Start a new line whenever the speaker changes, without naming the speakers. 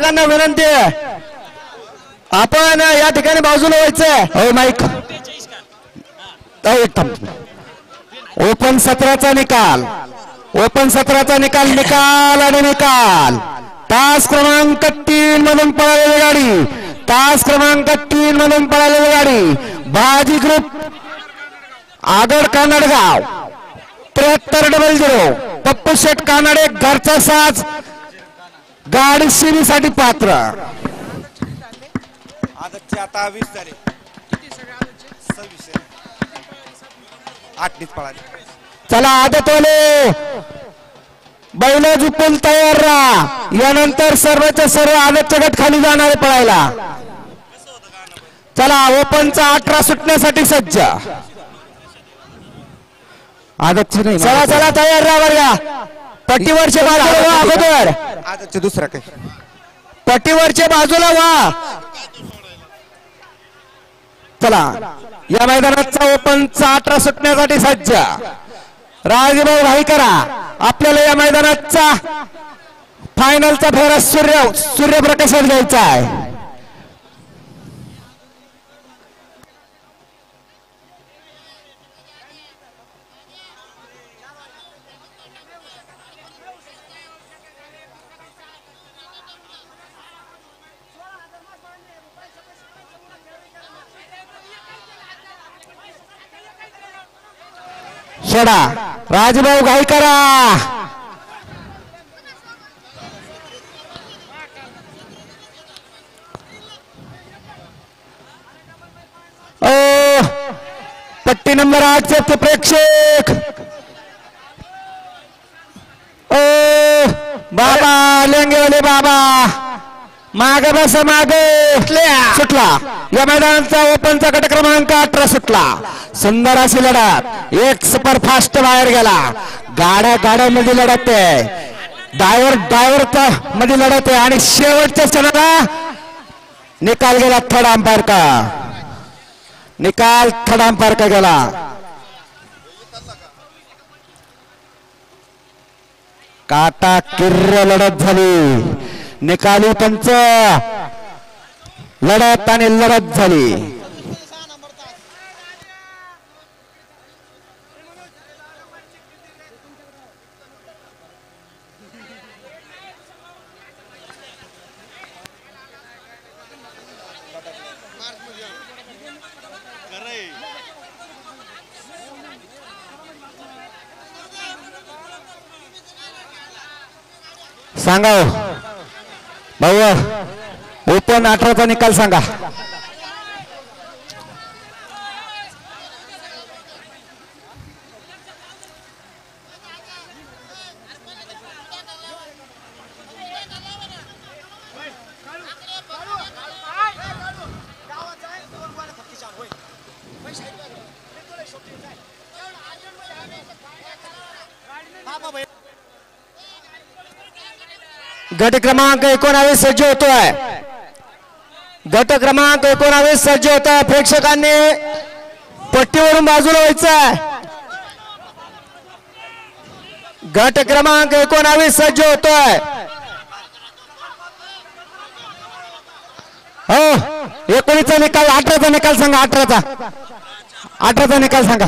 प्रेक्षकांना विनंती आहे आपण या ठिकाणी बाजूला व्हायचंय. हो माईक ओपन सत्राचा निकाल निकाल आणि निकाल. तास क्रमांक 3 मधून पळालेली गाडी बाजी ग्रुप आगड कानडगाव 7300 पप्पू शेठ कानडे घरचा साज गाडी शिरीसाठी पात्र.
आदतचे आता 20 झाले 26 8 पळाले.
चला आदतवाले बैल झुकून तयार राहा. यानंतर सर्वच्या सर्व आदतच्या गट खाली जाणारे पळायला. चला ओपनचा 18 सुटण्यासाठी सज्ज. आदतची नाही. चला तयार राहा बरं. पट्टीवरच्या बाजूला व्हा अगोदर.
आदतचे दुसरा काही
पट्टीवरच्या बाजूला व्हा. चला या मैदानाचा ओपनचा 18 सुटण्यासाठी सज्ज. राजभाऊ भाई करा. आपल्याला या मैदानाचा फायनलचा फेरा सूर्यप्रकाशात घ्यायचा आहे. सोडा राजभाऊ घाई करा. पट्टी नंबर 8 चे प्रेक्षक बाबा लेंगेवाले बाबा मागे बस मागे सुटला. या मैदानाचा ओपनचा गट क्रमांक 18 सुटला. सुंदर अशी लढत. एक सुपरफास्ट बाहेर गेला. गाड्यामध्ये लढत आहे. ड्रायव्हर मध्ये लढत आहे आणि शेवटच्या क्षणाला निकाल गेला थर्ड अंपायर का गेला. काटा किर्र लढत झाली. निकाली पंच लढत झाली. सांगा भाऊ ओपन 18चा निकाल सांगा. गट क्रमांक 19 सज्ज होतोय. प्रेक्षकांनी पट्टीवरून बाजूला व्हायचं. गट क्रमांक 19 सज्ज होतोय. हो 19चा निकाल 18चा निकाल सांगा. 18चा निकाल सांगा.